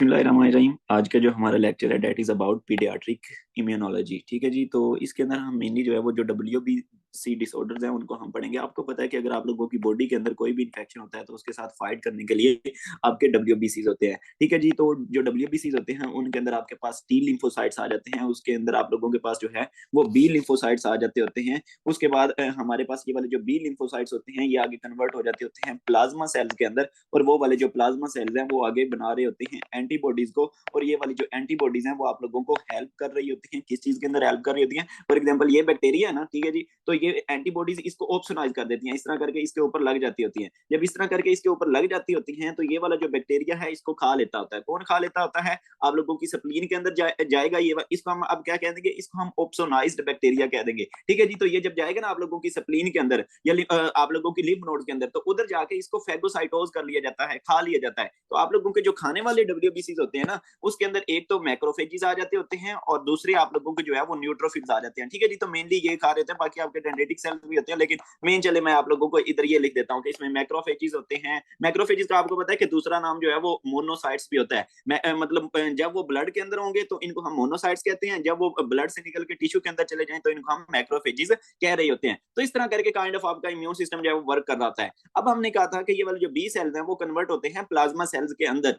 बिस्मिल्लाहिर्रहमानिर्रहीम। आज का जो हमारा लेक्चर है that is about paediatric immunology. ठीक है जी। तो इसके अंदर हम मेनली जो है वो जो WBC डिसऑर्डर्स हैं उनको हम पढ़ेंगे। आपको पता है कि अगर आप लोगों की बॉडी के अंदर कोई भी इन्फेक्शन होता है तो उसके साथ फाइट करने के लिए आपके WBCs होते हैं। ठीक है जी। तो जो WBCs होते हैं उनके अंदर आपके पास टी लिम्फोसाइट्स आ जाते हैं, उसके अंदर आप लोगों के पास जो है वो बी लिम्फोसाइट्स आ जाते होते हैं। उसके बाद हमारे पास ये वाले जो बी लिम्फोसाइट्स होते हैं ये आगे कन्वर्ट हो जाते होते हैं प्लाज्मा सेल्स के अंदर, और वो वाले जो प्लाज्मा सेल्स हैं वो आगे बना रहे होते हैं एंटीबॉडीज को। और ये वाली जो एंटीबॉडीज हैं वो आप लोगों को हेल्प कर रही होती हैं। किस चीज के अंदर हेल्प कर रही होती हैं? फॉर एग्जांपल ये बैक्टीरिया है ना, ठीक है जी, तो ये एंटीबॉडीज इसको ऑप्सोनाइज कर देती हैं, इस तरह करके इसके ऊपर लग जाती होती हैं। जब इस तरह करके इसके ऊपर लग जाती होती हैं तो ये वाला जो बैक्टीरिया है इसको खा लेता होता है। कौन खा लेता होता है? आप लोगों की स्प्लीन के अंदर जाएगा ये इसको हम अब क्या कह देंगे? इसको हम ऑप्सोनाइज्ड बैक्टीरिया कह देंगे। ठीक है जी। तो ये जब जाएगा ना आप लोगों की स्प्लीन के अंदर या आप लोगों की लिम्फ नोड के अंदर, तो उधर जाके इसको फेगोसाइटोज कर लिया जाता है, खा लिया जाता है। तो आप लोगों के जो खाने वाले WBCs होते हैं ना, उसके अंदर एक तो मैक्रोफेजिस आ जाते होते हैं और दूसरे आप लोगों के जो है वो न्यूट्रोफिल्स आ जाते हैं। ठीक है जी। तो मेनली ये खा रहे होते हैं, बाकी आपके डेंड्रिटिक सेल्स भी होते हैं, लेकिन मेन चले मैं आप लोगों को इधर ये लिख देता हूँ कि इसमें मैक्रोफेजिस होते हैं। मैक्रोफेजिस का आपको पता है कि दूसरा नाम जो है वो मोनोसाइट्स भी होता है। मतलब जब वो ब्लड के अंदर होंगे तो इनको हम मोनोसाइट्स कहते हैं, जब वो ब्लड से निकल के टिश्यू के अंदर चले जाएं तो इनको हम मैक्रोफेजिस कह रहे होते हैं। तो इस तरह करके काइंड ऑफ आपका इम्यून सिस्टम जो है वो वर्क कर रहा होता है। अब हमने कहा था कि ये वाले जो बी सेल्स हैं वो कन्वर्ट होते हैं प्लाज्मा सेल्स के अंदर।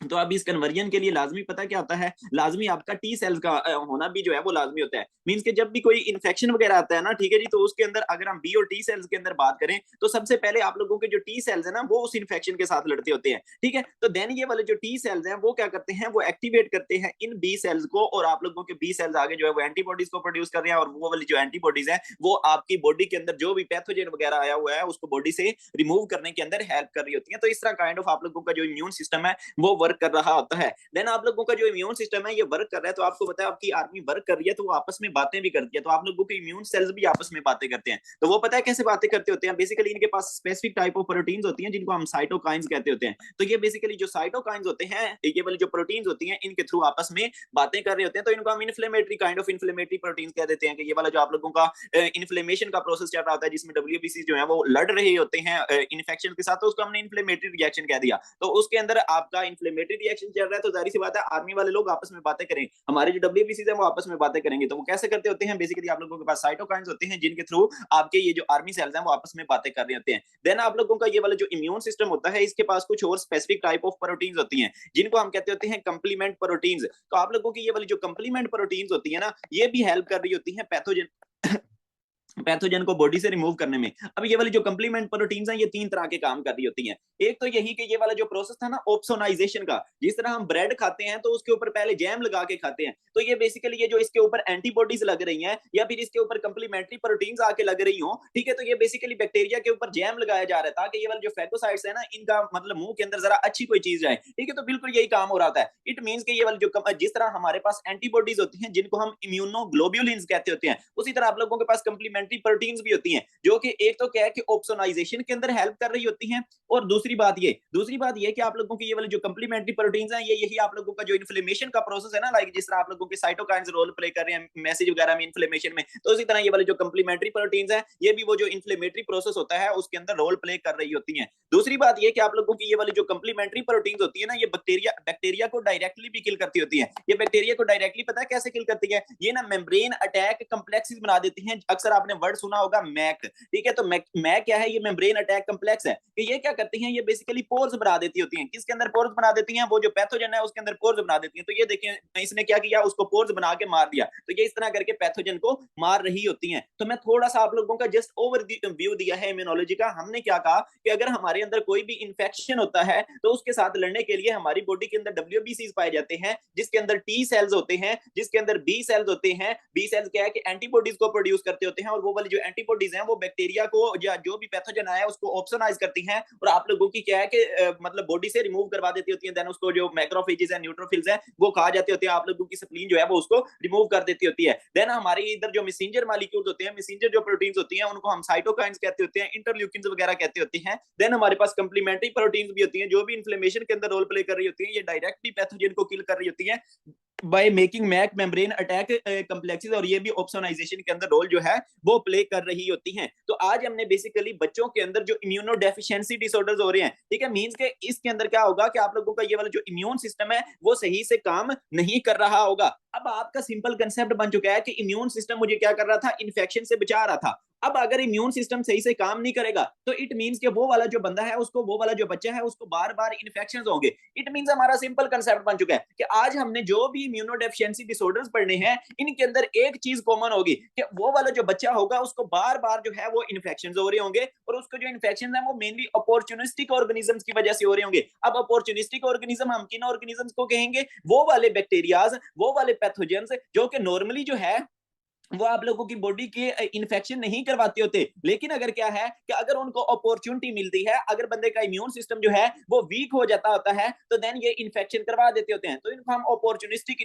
तो अब इस कन्वर्जन के लिए लाजमी पता क्या होता है? लाजमी आपका टी सेल्स का होना भी जो है वो लाजमी होता है। मींस के जब भी कोई इन्फेक्शन वगैरह आता है ना, ठीक है जी, तो उसके अंदर अगर हम बी और टी सेल्स के अंदर बात करें तो सबसे पहले आप लोगों के जो टी सेल्स है ना वो उस इन्फेक्शन के साथ लड़ते होते हैं। ठीक है। तो देन ये वाले जो टी सेल्स हैं वो क्या करते हैं? वो एक्टिवेट करते हैं इन बी सेल्स को, और आप लोगों के बी सेल्स आगे जो है वो एंटीबॉडीज को प्रोड्यूस कर रहे हैं, और वो वाली जो एंटीबॉडीज है वो आपकी बॉडी के अंदर जो भी पैथोजन वगैरह आया हुआ है उसको बॉडी से रिमूव करने के अंदर हेल्प कर रही होती है। तो इस तरह काइंड ऑफ आप लोगों का जो इम्यून सिस्टम है वो वर्क कर रहा होता है। देन आप लोगों का जो इम्यून सिस्टम है ये वर्क कर रहा है, तो आपको पता है आपकी आर्मी वर्क कर रही है तो वो आपस में बातें भी करती है, तो आप लोगों के इम्यून सेल्स भी आपस में बातें करते हैं। तो वो पता है कैसे बातें करते होते हैं? बेसिकली इनके पास स्पेसिफिक टाइप ऑफ प्रोटीन्स होती हैं जिनको हम साइटोकाइंस कहते होते हैं। तो ये बेसिकली जो साइटोकाइंस होते हैं, ये वाली जो प्रोटीन्स होती हैं, इनके थ्रू आपस में बातें कर रहे होते हैं। तो इनको हम inflammatory kind of inflammatory proteins कह देते हैं कि ये वाला जो आप लोगों का इन्फ्लेमेशन का प्रोसेस चल रहा होता है जिसमें WBC जो है वो लड़ रहे होते हैं इन्फेक्शन के साथ, तो उसको हमने इन्फ्लेमेटरी रिएक्शन कह दिया। तो उसके अंदर आपका इन्फ्लेमेटरी रिएक्शन चल रहा है, तो जाहिर सी बात है आर्मी वाले लोग आपस में बातें करें, हमारे जो WBC है वो आपस में बातें करेंगे। तो वो कैसे करते होते हैं? बेसिकली आप लोगों के पास साइटोकाइंस होते हैं जिनके थ्रू आपके ये जो आर्मी सेल्स हैं वो आपस में बातें कर रहे होते हैं। देन आप लोगों का ये वाला जो इम्यून सिस्टम होता है इसके पास कुछ और स्पेसिफिक टाइप ऑफ प्रोटीन्स होती हैं जिनको हम कहते होते हैं कंप्लीमेंट प्रोटीन्स। तो आप लोगों की ये वाली जो कंप्लीमेंट प्रोटीन्स होती है ना, ये भी हेल्प कर रही होती है पैथोजन को बॉडी से रिमूव करने में। अब ये वाली जो कंप्लीमेंट प्रोटीन्स हैं ये तीन तरह के काम कर रही होती हैं। एक तो यही कि ये वाला जो प्रोसेस था ना ऑप्सोनाइजेशन का, जिस तरह हम ब्रेड खाते हैं तो उसके ऊपर पहले जैम लगा के खाते हैं, तो ये बेसिकली ये जो इसके ऊपर एंटीबॉडीज लग रही हैं या फिर इसके ऊपर कंप्लीमेंट्री प्रोटीन्स आके लग रही हो, ठीक है, तो ये बेसिकली बैक्टीरिया के ऊपर जैम लगाया जा रहा था कि ये वाले जो फैगोसाइट्स है ना इनका मतलब मुंह के अंदर जरा अच्छी कोई चीज जाए। ठीक है। तो बिल्कुल यही काम हो रहा था। इट मींस कि ये वाली जो जिस तरह हमारे पास एंटीबॉडीज होती हैं जिनको हम इम्यूनोग्लोब्युलिन्स कहते होते हैं, उसी तरह आप लोगों के पास कंप्लीमेंट्री प्रोटीन्स भी होती हैं जो कि एक तो क्या है कि ऑप्सोनाइजेशन के अंदर हेल्प कर रही होती हैं, और दूसरी बात ये कि आप लोगों की ये वाली जो कंप्लीमेंट्री प्रोटीन्स हैं ये यही आप लोगों का जो इन्फ्लेमेशन का प्रोसेस है ना, लाइक जिस तरह आप लोगों के साइटोकाइंस रोल प्ले कर रहे हैं मैसेज वगैरह में इन्फ्लेमेशन में, तो उसी तरह ये वाली जो कंप्लीमेंट्री प्रोटीन्स हैं ये भी वो जो इन्फ्लेमेटरी प्रोसेस होता है उसके अंदर रोल प्ले कर रही होती हैं। दूसरी बात ये कि आप लोगों की ये वाली जो कंप्लीमेंट्री प्रोटीन्स होती है ना ये बैक्टीरिया बैक्टीरिया को डायरेक्टली भी किल करती होती है। ये बैक्टीरिया को डायरेक्टली पता है कैसे किल करती है? ये ना मेम्ब्रेन अटैक कम्प्लेक्सेस बना देती हैं। अक्सर आपने वर्ड सुना होगा मैक। ठीक है। तो मैक क्या है? ये मेम्ब्रेन अटैक कम्प्लेक्स है कि ये क्या करती हैं? ये बेसिकली पोर्स बना देती होती हैं। किसके अंदर पोर्स बना देती हैं? वो जो पैथोजन है उसके अंदर पोर्स बना देती हैं। तो ये देखिए इसने क्या किया, उसको पोर्स बना के मार दिया। तो ये इस तरह करके पैथोजन को मार रही होती हैं। तो मैं थोड़ा सा आप लोगों का जस्ट ओवर व्यू दिया है इम्यूनोलॉजी का। हमने क्या कहा कि अगर हमारे अंदर कोई भी इंफेक्शन होता है तो उसके साथ लड़ने के लिए हमारी बॉडी के अंदर WBCs पाए जाते हैं, जिसके अंदर टी सेल्स होते हैं, जिसके अंदर बी सेल्स होते हैं। बी सेल्स क्या है कि एंटीबॉडीज को प्रोड्यूस करते होते हैं, और वो वाली जो एंटीबॉडीज हैं वो बैक्टीरिया को या जो भी पैथोजन आया है उसको ऑप्सोनाइज करती हैं, और आप लोगों की क्या है कि मतलब बॉडी से रिमूव करवा देती होती है। देन उसको जो मैक्रोफेजेस है न्यूट्रोफिल्स है वो खा जाते होते हैं, आप लोगों की स्प्लीन जो है वो उसको रिमूव कर देती होती है। देन हमारे इधर जो मैसेंजर मॉलिक्यूल्स होते हैं, मैसेंजर जो प्रोटीन्स होती हैं उनको हम साइटोकाइंस कहते होते हैं, इंटरल्यूकिन्स वगैरह कहते होते हैं। देन हमारे पास कंप्लीमेंट्री प्रोटीन्स भी होती हैं जो भी इन्फ्लेमेशन के अंदर रोल प्ले कर रही होती हैं, ये डायरेक्टली पैथोजन को किल कर रही होती हैं। By making MAC membrane attack complexes, और ये भी ऑप्सोनाइजेशन के अंदर रोल जो है वो प्ले कर रही होती हैं। तो आज हमने बेसिकली बच्चों के अंदर जो इम्यूनो डेफिशिएंसी डिसऑर्डर्स हो रहे हैं, ठीक है, मींस के इसके अंदर क्या होगा कि आप लोगों का ये वाला जो इम्यून सिस्टम है वो सही से काम नहीं कर रहा होगा। अब आपका सिंपल कंसेप्ट बन चुका है कि इम्यून सिस्टम मुझे क्या कर रहा था, इन्फेक्शन से बचा रहा था। अब अगर इम्यून सिस्टम सही से काम नहीं करेगा तो इट मींस कि वो वाला जो बंदा है उसको, वो वाला जो बच्चा है उसको बार बार इन्फेक्शन होंगे। इट मींस हमारा सिंपल कंसेप्ट बन चुका है कि आज हमने जो भी इम्यूनो डेफिशिएंसी डिसऑर्डर्स पढ़ने हैं, इनके अंदर एक चीज कॉमन होगी कि वो वाला जो बच्चा होगा उसको बार बार जो है वो इन्फेक्शन हो रहे होंगे, और उसको जो इन्फेक्शन है वो मेनली अपॉर्चुनिस्टिक ऑर्गेनिजम्स की वजह से हो रहे होंगे। अब अपॉर्चुनिस्टिक ऑर्गेनिज्म हम किन ऑर्गेनिजम्स को कहेंगे, वो वाले बैक्टीरियाज, वो वाले पैथोजेंस जो कि नॉर्मली जो है वो आप लोगों की बॉडी के इन्फेक्शन नहीं करवाते होते, लेकिन अगर क्या है कि अगर उनको अपॉर्चुनिटी मिलती है, अगर बंदे का इम्यून सिस्टम जो है वो वीक हो जाता होता है, तो देन ये इन्फेक्शन करवा देते होते हैं। तो इनको हम अपॉर्चुनिस्टिक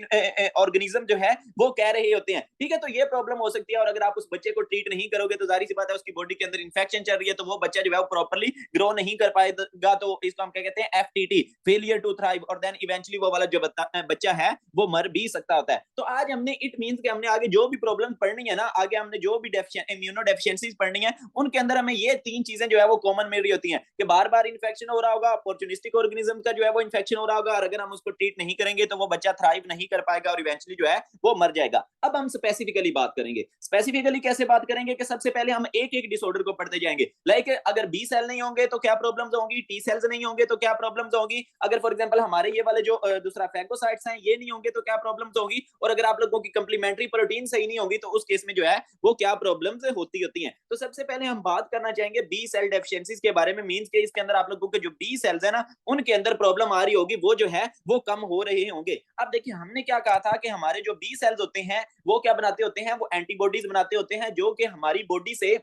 ऑर्गेनिज्म जो है वो कह रहे होते हैं, ठीक है। तो ये प्रॉब्लम हो सकती है, और अगर आप उस बच्चे को ट्रीट नहीं करोगे तो जाहिर सी बात है उसकी बॉडी के अंदर इन्फेक्शन चल रही है, तो वो बच्चा जो है वो प्रॉपरली ग्रो नहीं कर पाएगा। तो इसको हम क्या कहते हैं, FTT, फेलियर टू थ्राइव, और देन इवेंचुअली वो वाला जो बच्चा है वो मर भी सकता होता है। तो आज हमने इट मींस कि हमने आगे जो भी प्रॉब्लम पढ़नी है ना, आगे हमने जो भी इम्यूनो डेफिशिएंसीज पढ़नी है, उनके अंदर हमें ये तीन चीजें जो है वो कॉमन मिल रही होती हैं कि बार बार इन्फेक्शन हो रहा होगा, अपॉर्चुनिस्टिक ऑर्गेनिज्म का जो है वो इन्फेक्शन हो रहा होगा, और अगर हम उसको ट्रीट नहीं करेंगे तो वो बच्चा थ्राइव नहीं कर पाएगा और इवेंचुअली जो है वो मर जाएगा। अब हम स्पेसिफिकली बात करेंगे, स्पेसिफिकली कैसे बात करेंगे कि सबसे पहले हम एक एक डिसऑर्डर को पढ़ते जाएंगे। लाइक अगर बी सेल नहीं होंगे तो क्या प्रॉब्लम्स होंगी, टी सेल्स नहीं होंगे तो क्या प्रॉब्लम्स होंगी, अगर फॉर एग्जांपल हमारे ये वाले जो दूसरा फैगोसाइट्स हैं ये नहीं होंगे तो क्या प्रॉब्लम्स होगी, और अगर आप लोगों की कंप्लीमेंट्री प्रोटीन सही नहीं होगी तो उस केस में जो है वो क्या प्रॉब्लम्स होती हैं। तो सबसे पहले हम बात करना चाहेंगे बी सेल डेफिशिएंसीज के बारे में, मींस के इसके अंदर आप लोगों के जो बी सेल्स है ना उनके अंदर प्रॉब्लम आ रही होगी, वो जो है वो कम हो रहे होंगे। अब देखिए हमने क्या कहा था कि हमारे जो बी सेल्स होते हैं वो क्या बनाते होते हैं, वो एंटीबॉडीज बनाते होते हैं जो कि हमारी बॉडी से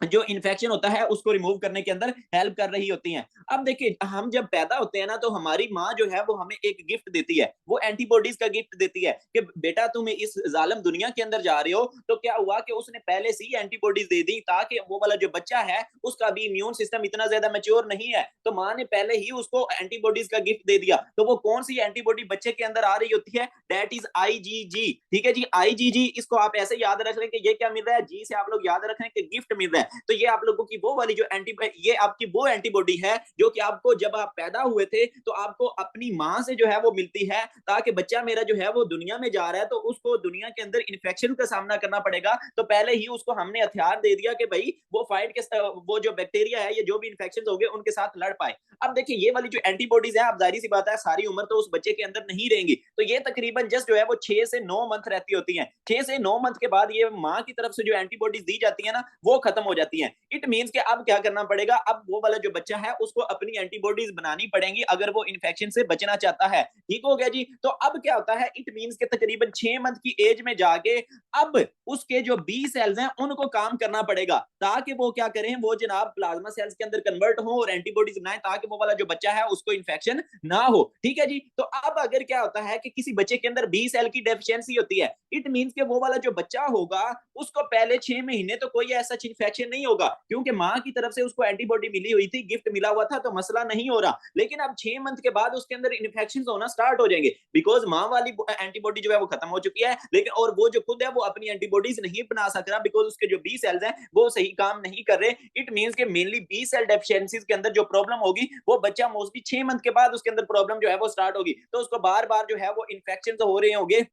जो इन्फेक्शन होता है उसको रिमूव करने के अंदर हेल्प कर रही होती हैं। अब देखिए हम जब पैदा होते हैं ना तो हमारी माँ जो है वो हमें एक गिफ्ट देती है, वो एंटीबॉडीज का गिफ्ट देती है कि बेटा तुम इस जालिम दुनिया के अंदर जा रहे हो। तो क्या हुआ कि उसने पहले से ही एंटीबॉडीज दे दी ताकि वो वाला जो बच्चा है उसका भी इम्यून सिस्टम इतना ज्यादा मैच्योर नहीं है, तो माँ ने पहले ही उसको एंटीबॉडीज का गिफ्ट दे दिया। तो वो कौन सी एंटीबॉडी बच्चे के अंदर आ रही होती है, दैट इज IgG, ठीक है जी, IgG। इसको आप ऐसे याद रख लें कि ये क्या मिल रहा है, जी से आप लोग याद रख लें कि गिफ्ट मिल रहा है। तो ये आप लोगों की वो वाली जो ये आपकी वो एंटीबॉडी है जो कि आपको जब आप पैदा हुए थे तो आपको अपनी माँ से जो है वो मिलती है, ताकि बच्चा मेरा जो है वो दुनिया में जा रहा है तो उसको दुनिया के अंदर इन्फेक्शन का सामना करना पड़ेगा, तो पहले ही उसको हमने हथियार दे दिया कि भाई वो फाइट के वो जो बैक्टीरिया है, ये जो भी इन्फेक्शन हो गए उनके साथ लड़ पाए। अब देखिए ये वाली जो एंटीबॉडीज है, अब जाहिर सी बात है सारी उम्र तो उस बच्चे के अंदर नहीं रहेंगी, तो ये तकरीबन जस्ट जो है वो 6 से 9 मंथ रहती होती हैं। 6 से 9 मंथ के बाद ये माँ की तरफ से जो एंटीबॉडीज दी जाती है ना वो खत्म हो जाती हैं। इट मींस कि अब क्या करना पड़ेगा, अब वो वाला जो बच्चा है उसको अपनी एंटीबॉडीज बनानी पड़ेंगी अगर वो इन्फेक्शन से बचना चाहता है। ठीक हो गया जी। तो अब क्या होता है, इट मींस के तकरीबन 6 मंथ की एज में जाके अब उसके जो बी सेल्स हैं उनको काम करना पड़ेगा, ताकि वो क्या करें, वो जनाब प्लाज्मा सेल्स के अंदर कन्वर्ट हो और एंटीबॉडीज बनाए, ताकि वो वाला जो बच्चा है उसको इन्फेक्शन ना हो। ठीक है जी। तो अब अगर क्या होता है कि किसी बच्चे के अंदर बी सेल की डेफिशिएंसी होती है, इट मींस के वो वाला जो बच्चा होगा उसको पहले 6 महीने तो कोई ऐसा इन्फेक्शन नहीं होगा, क्योंकि माँ की तरफ से उसको एंटीबॉडी मिली हुई थी, गिफ्ट मिला हुआ था, तो मसला नहीं हो रहा। लेकिन अब 6 मंथ के बाद उसके अंदर इन्फेक्शन होना स्टार्ट हो जाएंगे, बिकॉज माँ वाली एंटीबॉडी जो है वो खत्म हो चुकी है, लेकिन और वो जो खुद है वो अपनी एंटीबॉडीज नहीं बना सक रहा, बिकॉज उसके जो बी सेल्स हैं वो सही काम नहीं कर रहे। इट मींस के मेनली बी सेल डेफिशिएंसीज के अंदर जो प्रॉब्लम होगी वो बच्चा मोस्टली 6 मंथ के बाद उसके अंदर प्रॉब्लम जो है वो स्टार्ट होगी, तो उसको बार बार जो है वो इन्फेक्शन हो रहे होंगे।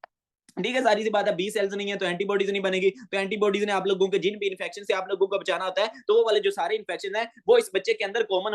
ठीक है, सारी सी बात है, बी सेल्स नहीं है तो एंटीबॉडीज नहीं बनेगी, तो एंटीबॉडीज ने आप लोगों के जिन भी इन्फेक्शन से आप लोगों को बचाना होता है, तो वो वाले जो सारे इन्फेक्शन है वो इस बच्चे के अंदर कॉमन